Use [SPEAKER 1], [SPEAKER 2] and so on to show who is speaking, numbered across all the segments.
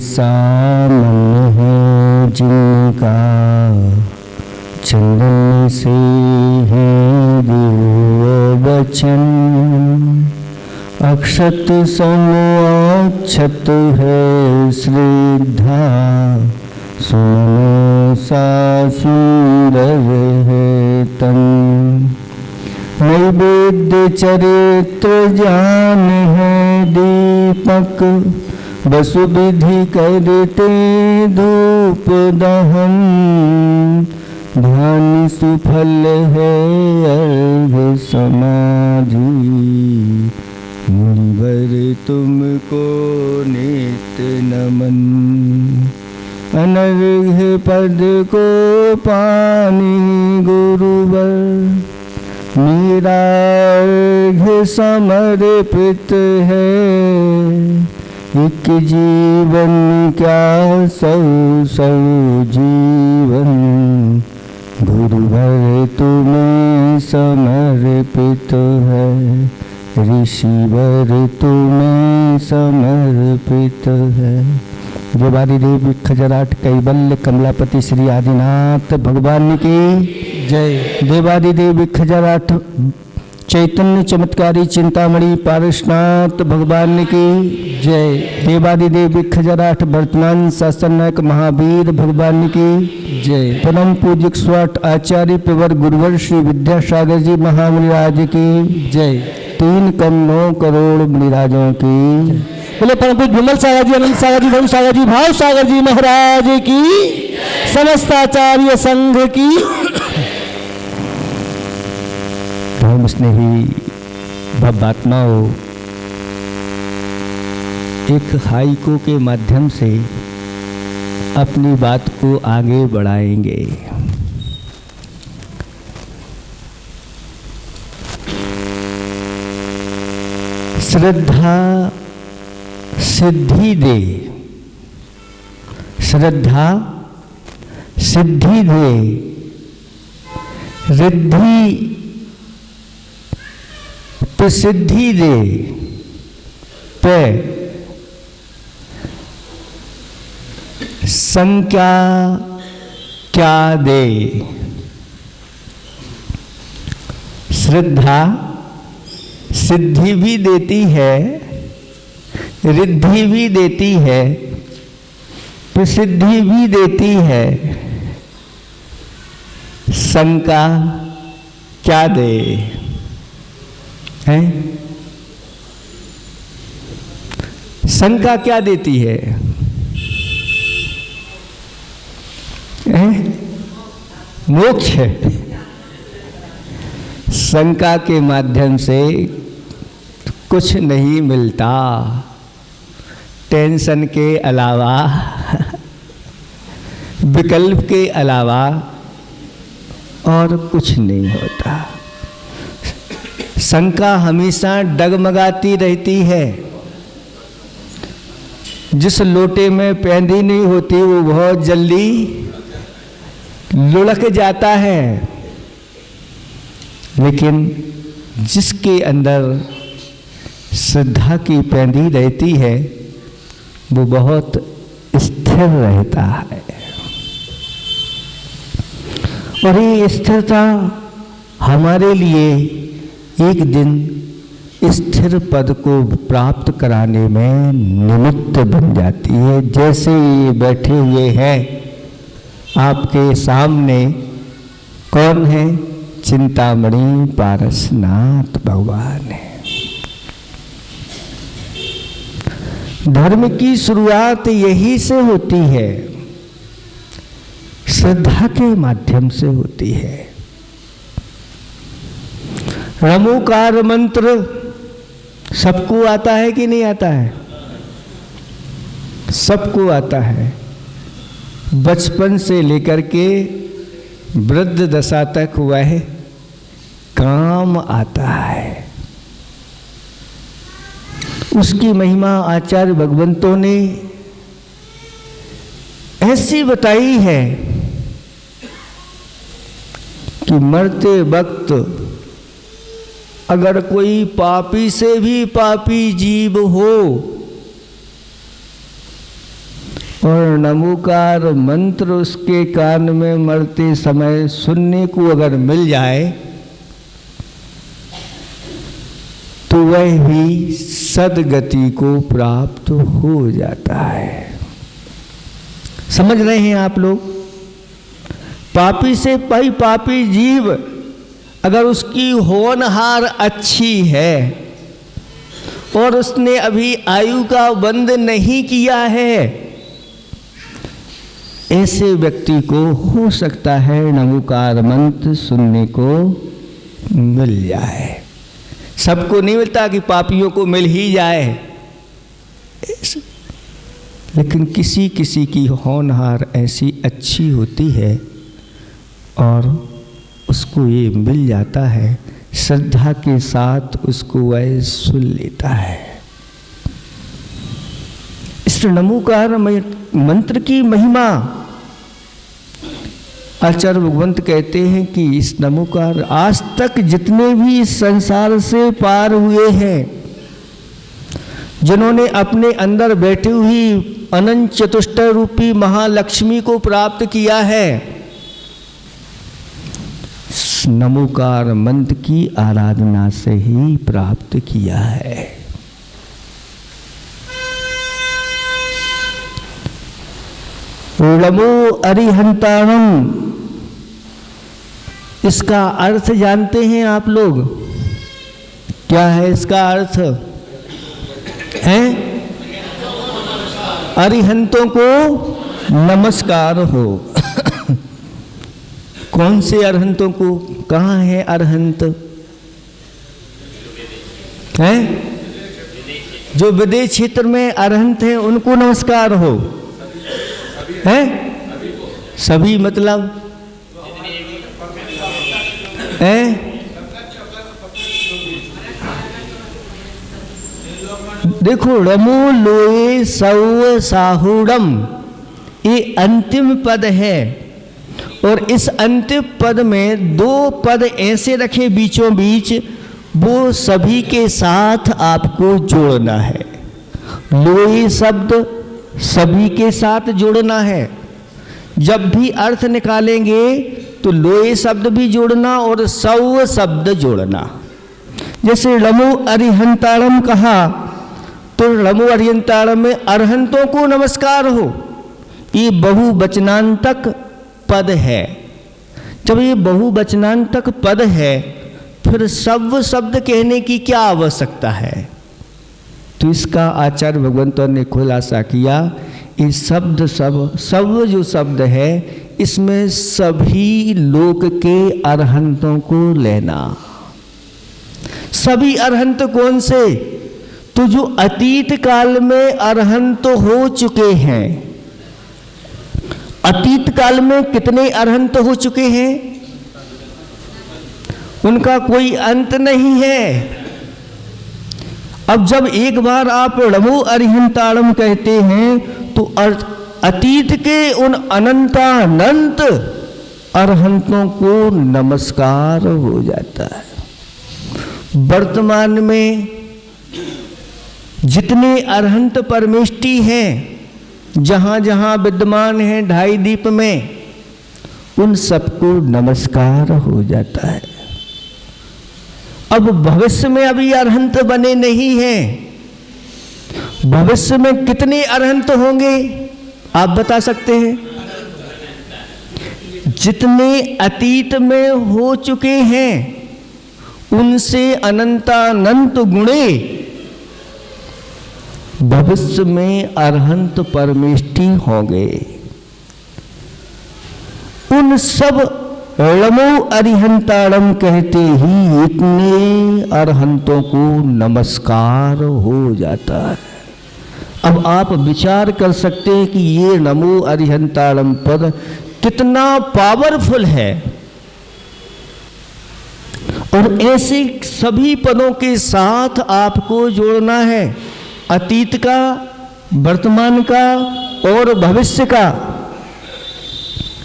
[SPEAKER 1] सामन है जिनका, चंदन से है दिव्य वचन। अक्षत सम अक्षत है श्रद्धा, सुनो सा सुंदर है तन। नैवेद्य चरित्र ज्ञान है दीपक, वसु विधि करते धूप दहन। ध्यान सुफल है अर्घ समाधि, मुनिवर तुमको नित्य नमन। अनर्घ्य पद को पानी गुरुवर, मेरा अर्घ्य समर्पित है। एक जीवन क्या सौ सौ जीवन, गुरुवर तुम्हें समर्पित है। ऋषिवर तुम्हें समर्पित है। देवादिदेव खजराट कैवल्य कमलापति श्री आदिनाथ भगवान की जय। देवादिदेव खजराट चैतन्य चमत्कारी चिंतामणि पारसनाथ भगवान की जय। देवादिदेव खजराट वर्तमान शासन नायक महावीर भगवान की जय। परम पूज्य स्वाट आचार्य पेवर गुरुवर श्री विद्यासागर जी महामुनिराज की जय। 3,9 करोड़ मुनिराजों की बोले। परम पूज्य विमल सागर जी, अनंत सागर जी, धर्म सागर जी, भाव सागर जी महाराज की, समस्त आचार्य संघ की। धर्म स्नेही भव्यात्माओं, एक हाइको के माध्यम से अपनी बात को आगे बढ़ाएंगे। श्रद्धा सिद्धि दे, श्रद्धा सिद्धि दे, रिद्धि प्रसिद्धि दे, पे संख्या क्या दे। श्रद्धा सिद्धि भी देती है, रिद्धि भी देती है, प्रसिद्धि भी देती है, शंका क्या दे है। शंका क्या देती है, मोक्ष। शंका के माध्यम से कुछ नहीं मिलता, टेंशन के अलावा, विकल्प के अलावा और कुछ नहीं होता। शंका हमेशा डगमगाती रहती है। जिस लोटे में पैंदी नहीं होती वो बहुत जल्दी लुढ़क जाता है, लेकिन जिसके अंदर श्रद्धा की पैंदी रहती है वो बहुत स्थिर रहता है। और ये स्थिरता हमारे लिए एक दिन स्थिर पद को प्राप्त कराने में निमित्त बन जाती है। जैसे ये बैठे हुए हैं आपके सामने, कौन है? चिंतामणि पारसनाथ भगवान है। धर्म की शुरुआत यही से होती है, श्रद्धा के माध्यम से होती है। रमोकार मंत्र सबको आता है कि नहीं आता है? सबको आता है। बचपन से लेकर के वृद्ध दशा तक हुआ है, काम आता है। उसकी महिमा आचार्य भगवंतों ने ऐसी बताई है कि मरते वक्त अगर कोई पापी से भी पापी जीव हो और नमोकार मंत्र उसके कान में मरते समय सुनने को अगर मिल जाए तो वह भी सदगति को प्राप्त हो जाता है। समझ रहे हैं आप लोग? पापी से पापी जीव अगर उसकी होनहार अच्छी है और उसने अभी आयु का बंध नहीं किया है, ऐसे व्यक्ति को हो सकता है नमोकार मंत्र सुनने को मिल जाए। सबको नहीं मिलता कि पापियों को मिल ही जाए, लेकिन किसी किसी की होनहार ऐसी अच्छी होती है और उसको ये मिल जाता है, श्रद्धा के साथ उसको वह सुन लेता है। इस नमोकार मंत्र की महिमा आचार्य भगवंत कहते हैं कि इस नमोकार आज तक जितने भी इस संसार से पार हुए हैं, जिन्होंने अपने अंदर बैठी हुई अनंत चतुष्टय रूपी महालक्ष्मी को प्राप्त किया है, नमोकार मंत्र की आराधना से ही प्राप्त किया है। नमो अरिहंताणम, इसका अर्थ जानते हैं आप लोग? क्या है इसका अर्थ? है अरिहंतों को नमस्कार हो। कौन से अरहंतों को? कहाँ है अरहंत? हैं जो विदेश क्षेत्र में अरहंत हैं उनको नमस्कार हो। हैं सभी मतलब हैं? देखो, रमो लोए सौ साहुड़म, ये अंतिम पद है और इस अंतिम पद में दो पद ऐसे रखे बीचों बीच, वो सभी के साथ आपको जोड़ना है। लोए शब्द सभी के साथ जोड़ना है। जब भी अर्थ निकालेंगे तो लोए शब्द भी जोड़ना और सौ शब्द जोड़ना। जैसे रमो अरिहंतारम कहा तो रमो अरिहंतारम में अरहंतों को नमस्कार हो, ये बहुवचनांतक पद है। जब ये बहुवचनांतक पद है फिर सब शब्द कहने की क्या आवश्यकता है? तो इसका आचार्य भगवंतों ने खुलासा किया, ये शब्द सब जो शब्द है इसमें सभी लोक के अरहंतों को लेना। सभी अरहंत कौन से? तो जो अतीत काल में अरहंत हो चुके हैं। अतीत काल में कितने अरहंत हो चुके हैं? उनका कोई अंत नहीं है। अब जब एक बार आप रमो अरिहंतारम कहते हैं तो अतीत के उन अनंतानंत अरहंतों को नमस्कार हो जाता है। वर्तमान में जितने अरहंत परमेष्टि हैं, जहाँ जहाँ विद्यमान हैं ढाई दीप में, उन सबको नमस्कार हो जाता है। अब भविष्य में अभी अरहंत बने नहीं हैं। भविष्य में कितने अरहंत होंगे आप बता सकते हैं? जितने अतीत में हो चुके हैं उनसे अनंतानंत गुणे भविष्य में अरहंत परमेष्टि होंगे। उन सब रमो अरिहंतारम कहते ही इतने अरहंतों को नमस्कार हो जाता है। अब आप विचार कर सकते हैं कि ये नमो अरिहंतारम पद कितना पावरफुल है, और ऐसे सभी पदों के साथ आपको जोड़ना है, अतीत का, वर्तमान का और भविष्य का।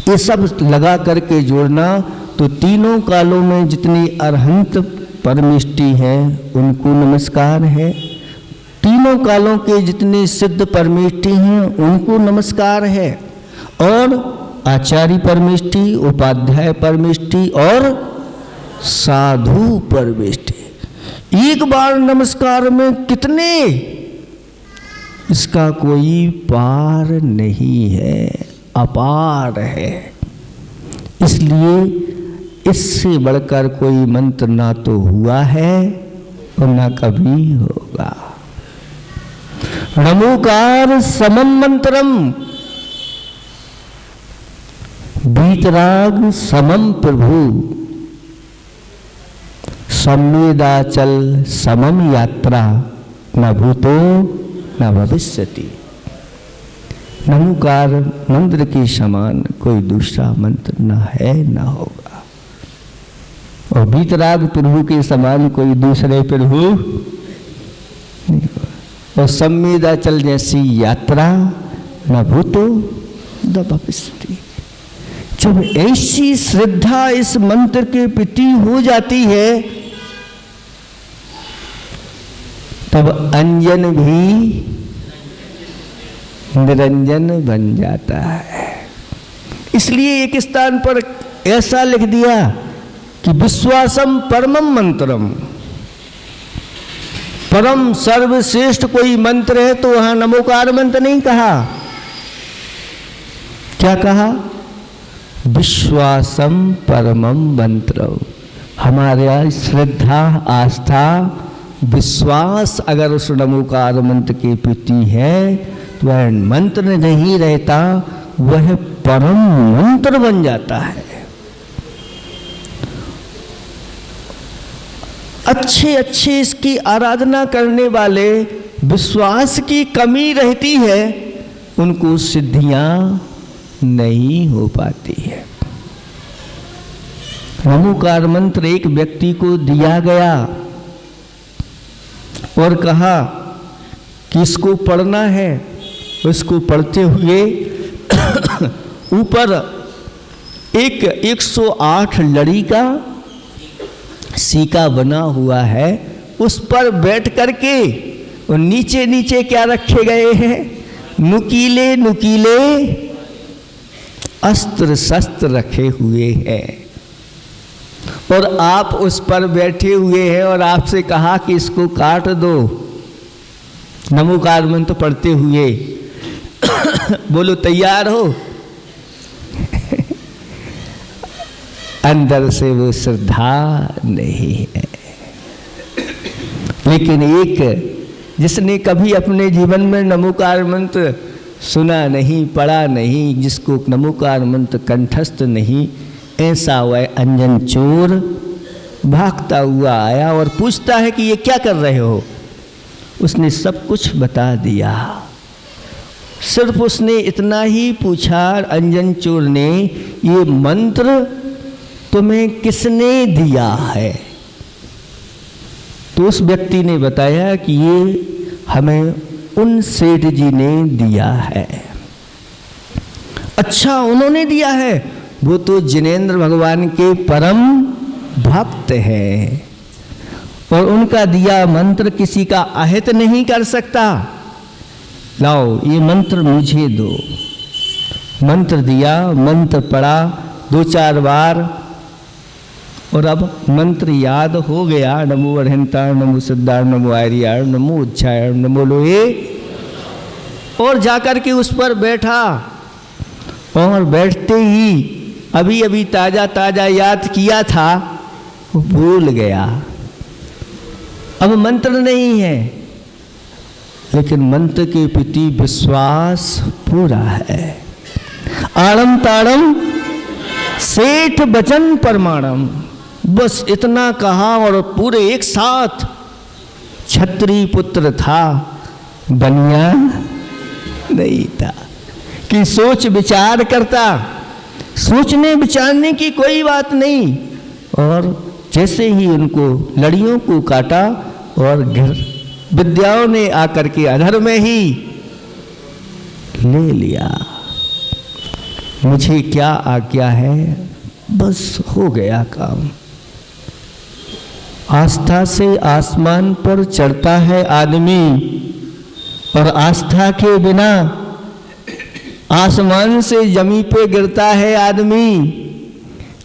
[SPEAKER 1] ये सब लगा करके जोड़ना, तो तीनों कालों में जितनी अरहंत परमेष्टि है उनको नमस्कार है। तीनों कालों के जितने सिद्ध परमेष्ठी हैं उनको नमस्कार है, और आचार्य परमेष्ठी, उपाध्याय परमेष्ठी और साधु परमेष्ठी। एक बार नमस्कार में कितने, इसका कोई पार नहीं है, अपार है। इसलिए इससे बढ़कर कोई मंत्र ना तो हुआ है और ना कभी होगा। नमोकार समम मंत्रम, बीतराग समम प्रभु, संवेदाचल समम यात्रा, न भूतो न भविष्यति। नमोकार मंत्र के समान कोई दूसरा मंत्र न है न होगा, और बीतराग प्रभु के समान कोई दूसरे प्रभु नहीं होगा, और संवेदाचल जैसी यात्रा न भूतो न भविष्यति। जब ऐसी श्रद्धा इस मंत्र के प्रति हो जाती है तब अंजन भी निरंजन बन जाता है। इसलिए एक स्थान पर ऐसा लिख दिया कि विश्वासम परमम मंत्रम, परम सर्वश्रेष्ठ कोई मंत्र है तो वहां नमोकार मंत्र नहीं कहा, क्या कहा? विश्वासम परमम मंत्र। हमारा श्रद्धा, आस्था, विश्वास अगर उस नमोकार मंत्र के प्रति है तो वह मंत्र नहीं रहता, वह परम मंत्र बन जाता है। अच्छे अच्छे इसकी आराधना करने वाले विश्वास की कमी रहती है, उनको सिद्धियां नहीं हो पाती है। नमोकार मंत्र एक व्यक्ति को दिया गया और कहा कि इसको पढ़ना है। उसको पढ़ते हुए ऊपर एक 108 लड़ी का सिक्का बना हुआ है, उस पर बैठ करके और नीचे नीचे क्या रखे गए हैं? नुकीले नुकीले अस्त्र शस्त्र रखे हुए हैं, और आप उस पर बैठे हुए हैं और आपसे कहा कि इसको काट दो। नमोकार मंत्र पढ़ते हुए बोलो तैयार हो? अंदर से वो श्रद्धा नहीं है। लेकिन एक जिसने कभी अपने जीवन में नमोकार मंत्र सुना नहीं, पढ़ा नहीं, जिसको नमोकार मंत्र कंठस्थ नहीं, ऐसा वह अंजन चोर भागता हुआ आया और पूछता है कि ये क्या कर रहे हो? उसने सब कुछ बता दिया। सिर्फ उसने इतना ही पूछा, अंजन चोर ने, ये मंत्र तुम्हें किसने दिया है? तो उस व्यक्ति ने बताया कि ये हमें उन सेठ जी ने दिया है। अच्छा, उन्होंने दिया है? वो तो जिनेंद्र भगवान के परम भक्त हैं और उनका दिया मंत्र किसी का अहित नहीं कर सकता। लाओ ये मंत्र मुझे दो। मंत्र दिया, मंत्र पढ़ा 2-4 बार और अब मंत्र याद हो गया। नमो अरहंताय, नमो सिद्धाय, नमो आर्याय, नमो उच्छाय, नमो लोहे। और जाकर के उस पर बैठा और बैठते ही अभी अभी ताजा ताजा याद किया था, वो भूल गया। अब मंत्र नहीं है, लेकिन मंत्र के प्रति विश्वास पूरा है। आड़म ताड़म सेठ वचन परमाणम, बस इतना कहा और पूरे एक साथ। क्षत्रिय पुत्र था, बनिया नहीं था कि सोच विचार करता। सोचने विचारने की कोई बात नहीं। और जैसे ही उनको लड़ियों को काटा और विद्याओं ने आकर के अधर में ही ले लिया। मुझे क्या आज्ञा है, बस हो गया काम। आस्था से आसमान पर चढ़ता है आदमी, और आस्था के बिना आसमान से जमीन पे गिरता है आदमी।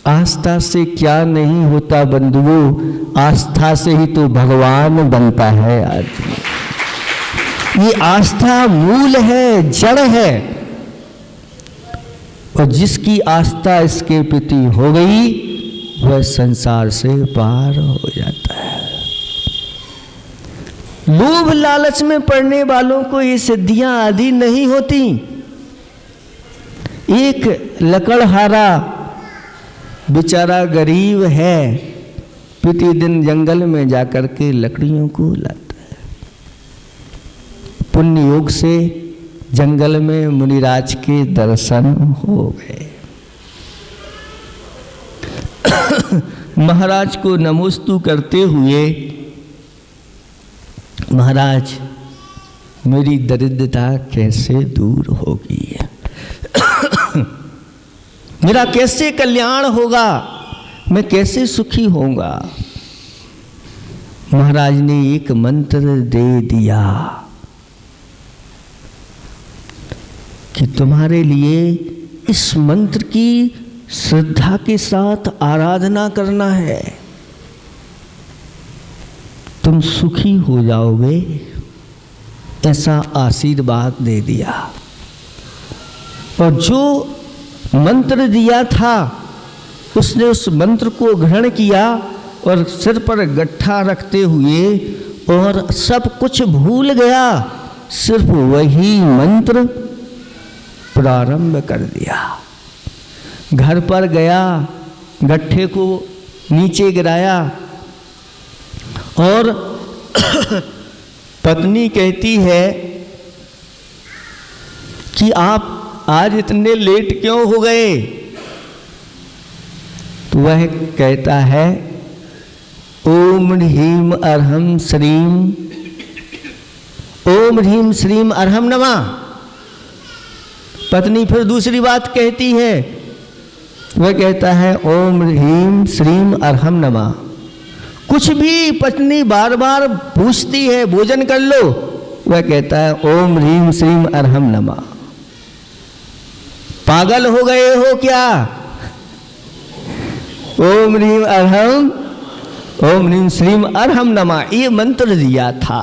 [SPEAKER 1] आस्था से क्या नहीं होता बंधुओं, आस्था से ही तो भगवान बनता है आदमी। ये आस्था मूल है, जड़ है, और जिसकी आस्था इसके प्रति हो गई वह संसार से पार हो जाता है। लोभ लालच में पड़ने वालों को ये सिद्धियां आदि नहीं होती। एक लकड़हारा बेचारा गरीब है, प्रतिदिन जंगल में जाकर के लकड़ियों को लाता है। पुण्य योग से जंगल में मुनिराज के दर्शन हो गए। महाराज को नमोस्तु करते हुए, महाराज मेरी दरिद्रता कैसे दूर होगी, मेरा कैसे कल्याण होगा, मैं कैसे सुखी होऊंगा। महाराज ने एक मंत्र दे दिया कि तुम्हारे लिए इस मंत्र की श्रद्धा के साथ आराधना करना है, तुम सुखी हो जाओगे, ऐसा आशीर्वाद दे दिया। और जो मंत्र दिया था उसने उस मंत्र को ग्रहण किया और सिर पर गट्ठा रखते हुए और सब कुछ भूल गया, सिर्फ वही मंत्र प्रारंभ कर दिया। घर पर गया, गट्ठे को नीचे गिराया और पत्नी कहती है कि आप आज इतने लेट क्यों हो गए। तो वह कहता है ओम ह्रीम अर्हम श्रीम, ओम ह्रीम श्रीम अर्हम नमः। पत्नी फिर दूसरी बात कहती है, वह कहता है ओम ह्रीम श्रीम अर्हम नमः। कुछ भी पत्नी बार बार पूछती है, भोजन कर लो, वह कहता है ओम ह्रीम श्रीम अर्हम नमः। पागल हो गए हो क्या? ओम ह्रीम अर्हम, ओम ह्रीम श्रीम अर्हम नमः ये मंत्र दिया था।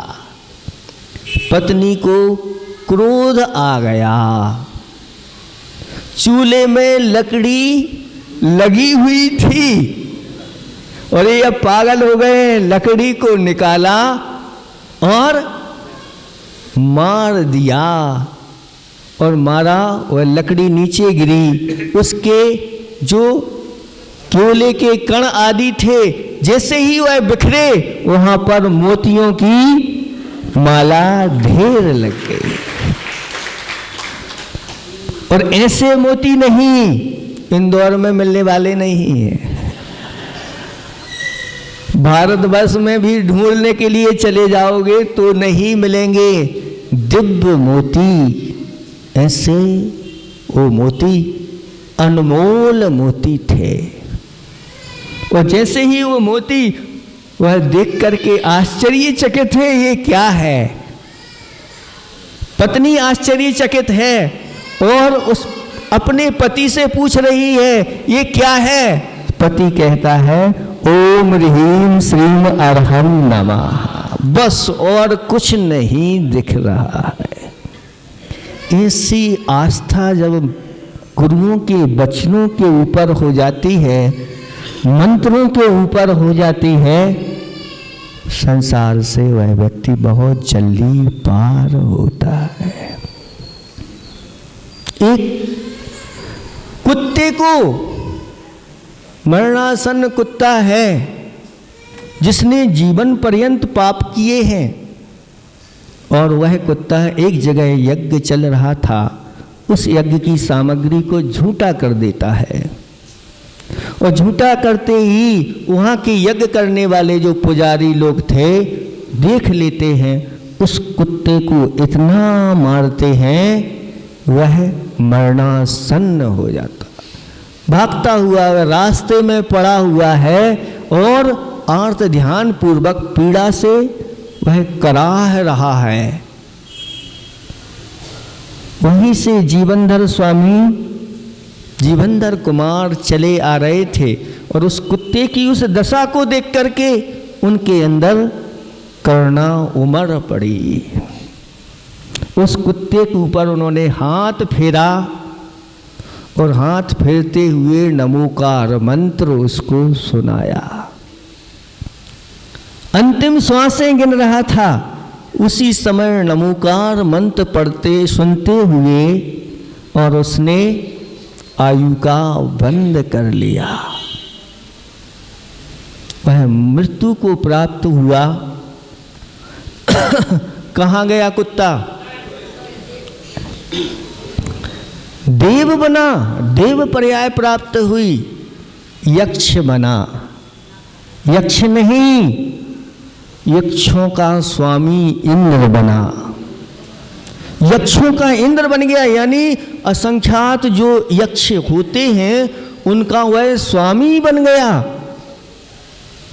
[SPEAKER 1] पत्नी को क्रोध आ गया, चूल्हे में लकड़ी लगी हुई थी और ये अब पागल हो गए, लकड़ी को निकाला और मार दिया और मारा, वह लकड़ी नीचे गिरी। उसके जो केले के कण आदि थे जैसे ही वह बिखरे, वहां पर मोतियों की माला ढेर लग गई। और ऐसे मोती नहीं, इंदौर में मिलने वाले नहीं है, भारतवर्ष में भी ढूंढने के लिए चले जाओगे तो नहीं मिलेंगे। दिव्य मोती, ऐसे वो मोती अनमोल मोती थे। और जैसे ही वो मोती वह देख करके आश्चर्यचकित है, ये क्या है। पत्नी आश्चर्यचकित है और उस अपने पति से पूछ रही है ये क्या है। पति कहता है ओम ह्रीम श्रीम अर्हम नमः, बस और कुछ नहीं दिख रहा है। ऐसी आस्था जब गुरुओं के वचनों के ऊपर हो जाती है, मंत्रों के ऊपर हो जाती है, संसार से वह व्यक्ति बहुत जल्दी पार होता है। एक कुत्ते को, मरणासन कुत्ता है जिसने जीवन पर्यंत पाप किए हैं, और वह कुत्ता एक जगह यज्ञ चल रहा था, उस यज्ञ की सामग्री को झूठा कर देता है। और झूठा करते ही वहाँ के यज्ञ करने वाले जो पुजारी लोग थे देख लेते हैं, उस कुत्ते को इतना मारते हैं वह मरणासन्न हो जाता, भागता हुआ रास्ते में पड़ा हुआ है और आर्त ध्यान पूर्वक पीड़ा से वह कराह रहा है। वहीं से जीवनधर कुमार चले आ रहे थे और उस कुत्ते की उस दशा को देख करके उनके अंदर करुणा उमड़ पड़ी। उस कुत्ते के ऊपर उन्होंने हाथ फेरा और हाथ फेरते हुए नमोकार मंत्र उसको सुनाया। अंतिम श्वासें गिन रहा था, उसी समय नमोकार मंत्र पढ़ते सुनते हुए और उसने आयु का बंद कर लिया। वह मृत्यु को प्राप्त हुआ। कहाँ गया कुत्ता? देव बना, देव पर्याय प्राप्त हुई। यक्ष बना, यक्ष नहीं, यक्षों का स्वामी इंद्र बना। यक्षों का इंद्र बन गया, यानी असंख्यात जो यक्ष होते हैं उनका वह स्वामी बन गया।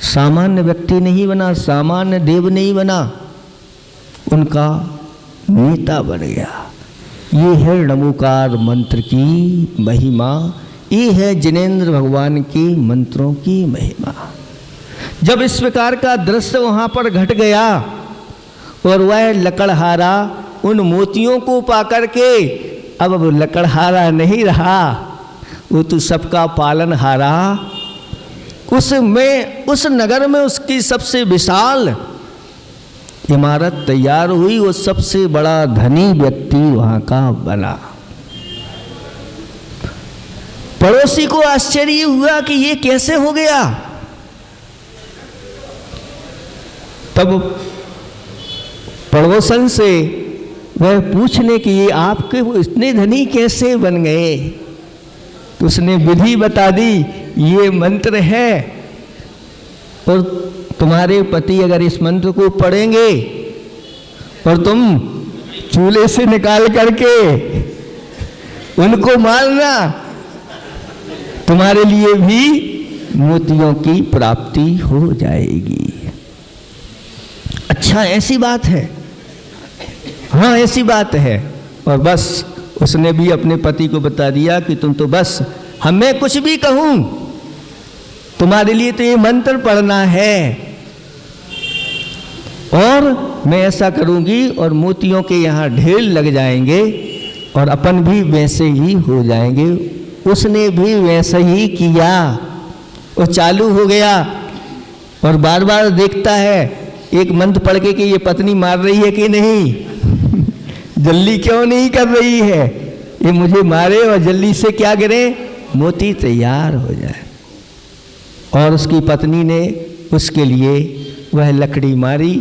[SPEAKER 1] सामान्य व्यक्ति नहीं बना, सामान्य देव नहीं बना, उनका नेता बन गया। ये है नमोकार मंत्र की महिमा, ये है जिनेंद्र भगवान के मंत्रों की महिमा। जब इस प्रकार का दृश्य वहाँ पर घट गया और वह लकड़हारा उन मोतियों को पाकर के अब लकड़हारा नहीं रहा, वो तो सबका पालनहारा। उस नगर में उसकी सबसे विशाल इमारत तैयार हुई, वो सबसे बड़ा धनी व्यक्ति वहाँ का बना। पड़ोसी को आश्चर्य हुआ कि ये कैसे हो गया। तब पड़ोसन से वह पूछने कि ये आपके इतने धनी कैसे बन गए, तो उसने विधि बता दी, ये मंत्र है और तुम्हारे पति अगर इस मंत्र को पढ़ेंगे और तुम चूल्हे से निकाल करके उनको मारना, तुम्हारे लिए भी मोतियों की प्राप्ति हो जाएगी। अच्छा, ऐसी बात है? हाँ, ऐसी बात है। और बस उसने भी अपने पति को बता दिया कि तुम तो बस मैं कुछ भी कहूं तुम्हारे लिए तो ये मंत्र पढ़ना है और मैं ऐसा करूंगी और मोतियों के यहाँ ढेर लग जाएंगे और अपन भी वैसे ही हो जाएंगे। उसने भी वैसे ही किया, वो चालू हो गया और बार बार देखता है एक मंत्र पढ़ के कि ये पत्नी मार रही है कि नहीं, जल्दी क्यों नहीं कर रही है, ये मुझे मारे और जल्दी से क्या गिरे, मोती तैयार हो जाए। और उसकी पत्नी ने उसके लिए वह लकड़ी मारी,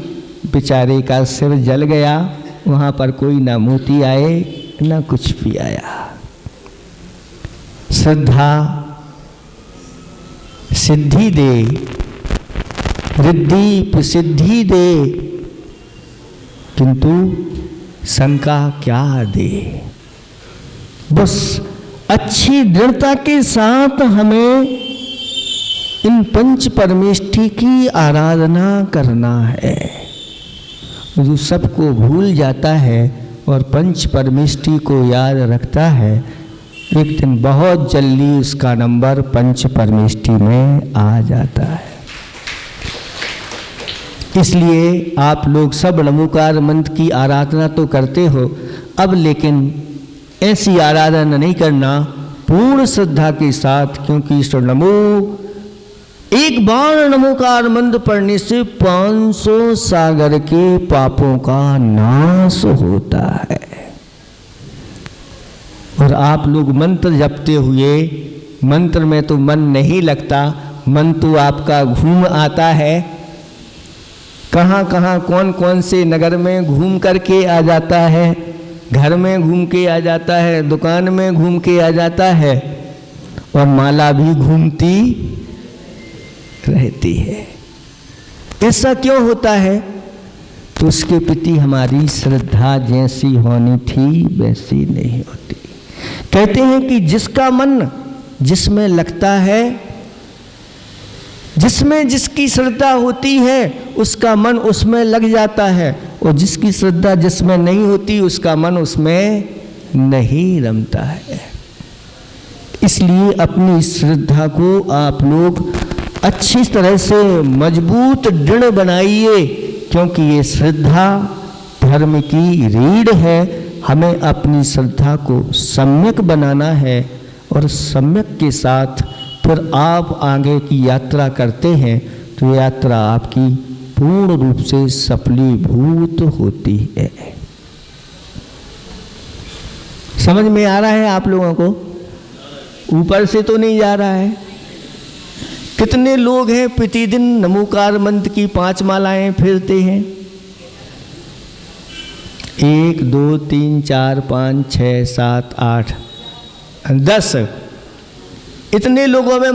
[SPEAKER 1] बेचारे का सिर जल गया। वहाँ पर कोई ना मोती आए ना कुछ भी आया। श्रद्धा सिद्धि दे, रिद्धि प्रसिद्धि दे, किंतु शंका क्या दे। बस अच्छी दृढ़ता के साथ हमें इन पंच परमेष्ठी की आराधना करना है। जो सबको भूल जाता है और पंच परमेष्ठी को याद रखता है, एक दिन बहुत जल्दी उसका नंबर पंच परमेष्ठी में आ जाता है। इसलिए आप लोग सब नमोकार मंत्र की आराधना तो करते हो, अब लेकिन ऐसी आराधना नहीं करना पूर्ण श्रद्धा के साथ, क्योंकि ईश्वर नमो एक बार नमोकार मंत्र पढ़ने से 500 सागर के पापों का नाश होता है। और आप लोग मंत्र जपते हुए मंत्र में तो मन नहीं लगता, मन तो आपका घूम आता है, कहाँ कहाँ कौन कौन से नगर में घूम करके आ जाता है, घर में घूम के आ जाता है, दुकान में घूम के आ जाता है और माला भी घूमती रहती है। ऐसा क्यों होता है? तो उसके प्रति हमारी श्रद्धा जैसी होनी थी वैसी नहीं होती। कहते हैं कि जिसका मन जिसमें लगता है, जिसमें जिसकी श्रद्धा होती है उसका मन उसमें लग जाता है, और जिसकी श्रद्धा जिसमें नहीं होती उसका मन उसमें नहीं रमता है। इसलिए अपनी श्रद्धा को आप लोग अच्छी तरह से मजबूत दृढ़ बनाइए, क्योंकि ये श्रद्धा धर्म की रीढ़ है। हमें अपनी श्रद्धा को सम्यक बनाना है और सम्यक के साथ फिर आप आगे की यात्रा करते हैं तो यात्रा आपकी पूर्ण रूप से सफलीभूत होती है। समझ में आ रहा है आप लोगों को? ऊपर से तो नहीं जा रहा है। कितने लोग हैं प्रतिदिन नमोकार मंत्र की 5 मालाएं फेरते हैं? 1 2 3 4 5 6 7 8 10। इतने लोगों में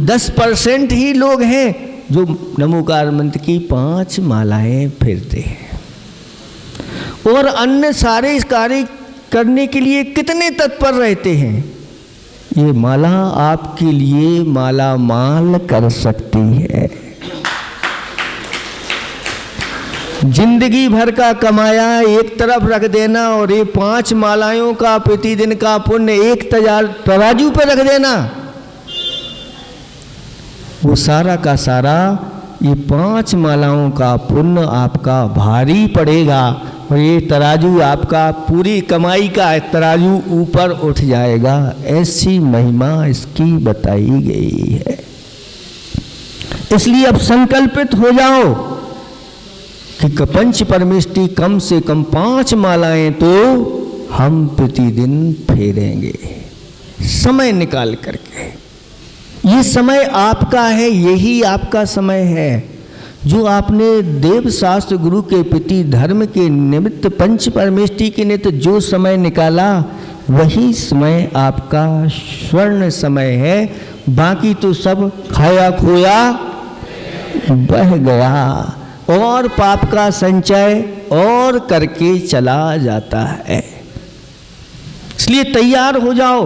[SPEAKER 1] 10% ही लोग हैं जो नमोकार मंत्र की 5 मालाएं फेरते हैं और अन्य सारे कार्य करने के लिए कितने तत्पर रहते हैं। ये माला आपके लिए माला माल कर सकती है। जिंदगी भर का कमाया एक तरफ रख देना और ये 5 मालाओं का प्रतिदिन का पुण्य एक तराजू पर रख देना, वो सारा का सारा ये 5 मालाओं का पुण्य आपका भारी पड़ेगा और ये तराजू आपका पूरी कमाई का तराजू ऊपर उठ जाएगा। ऐसी महिमा इसकी बताई गई है। इसलिए अब संकल्पित हो जाओ कि पंच परमेष्टि कम से कम 5 मालाएं तो हम प्रतिदिन फेरेंगे, समय निकाल करके। ये समय आपका है, यही आपका समय है जो आपने देव शास्त्र गुरु के प्रति धर्म के निमित्त पंच परमेष्टि के निमित्त जो समय निकाला, वही समय आपका स्वर्ण समय है। बाकी तो सब खाया खोया बह गया और पाप का संचय और करके चला जाता है। इसलिए तैयार हो जाओ।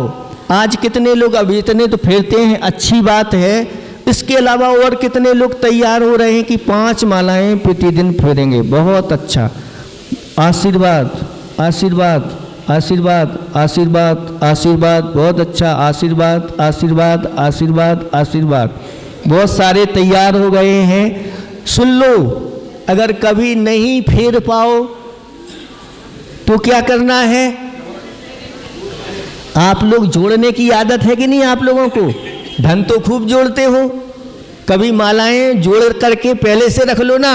[SPEAKER 1] आज कितने लोग अभी इतने तो फेरते हैं, अच्छी बात है। इसके अलावा और कितने लोग तैयार हो रहे हैं कि 5 मालाएं प्रतिदिन फेरेंगे? बहुत अच्छा। आशीर्वाद आशीर्वाद आशीर्वाद आशीर्वाद आशीर्वाद, बहुत अच्छा। आशीर्वाद आशीर्वाद आशीर्वाद आशीर्वाद। बहुत सारे तैयार हो गए हैं। सुन लो, अगर कभी नहीं फेर पाओ तो क्या करना है? आप लोग जोड़ने की आदत है कि नहीं आप लोगों को? धन तो खूब जोड़ते हो, कभी मालाएं जोड़ करके पहले से रख लो ना।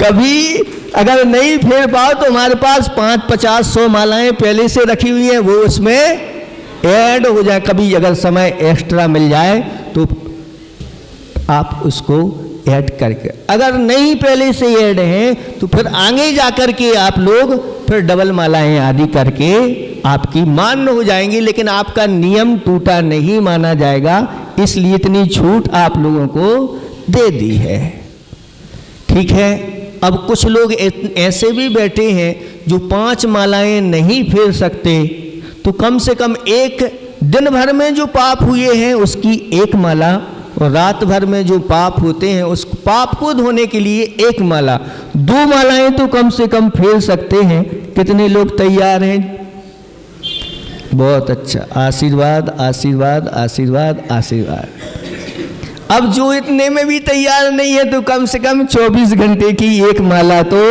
[SPEAKER 1] कभी अगर नहीं फेर पाओ तो हमारे पास 5 50 100 मालाएं पहले से रखी हुई हैं, वो उसमें ऐड हो जाए। कभी अगर समय एक्स्ट्रा मिल जाए तो आप उसको ऐड करके, अगर नहीं पहले से ऐड हैं तो फिर आगे जाकर के आप लोग फिर डबल मालाएं आदि करके आपकी मान्य हो जाएंगी, लेकिन आपका नियम टूटा नहीं माना जाएगा। इसलिए इतनी छूट आप लोगों को दे दी है। ठीक है। अब कुछ लोग ऐसे भी बैठे हैं जो 5 मालाएं नहीं फेर सकते, तो कम से कम एक दिन भर में जो पाप हुए हैं उसकी 1 माला, और रात भर में जो पाप होते हैं उस पाप को धोने के लिए 1 माला, 2 मालाएं तो कम से कम फेर सकते हैं। कितने लोग तैयार हैं? बहुत अच्छा। आशीर्वाद आशीर्वाद आशीर्वाद आशीर्वाद। अब जो इतने में भी तैयार नहीं है तो कम से कम 24 घंटे की 1 माला तो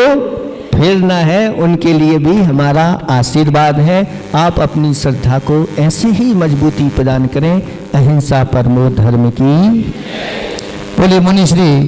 [SPEAKER 1] फेरना है, उनके लिए भी हमारा आशीर्वाद है। आप अपनी श्रद्धा को ऐसे ही मजबूती प्रदान करें। अहिंसा परमो धर्म की। बोले मुनिश्री।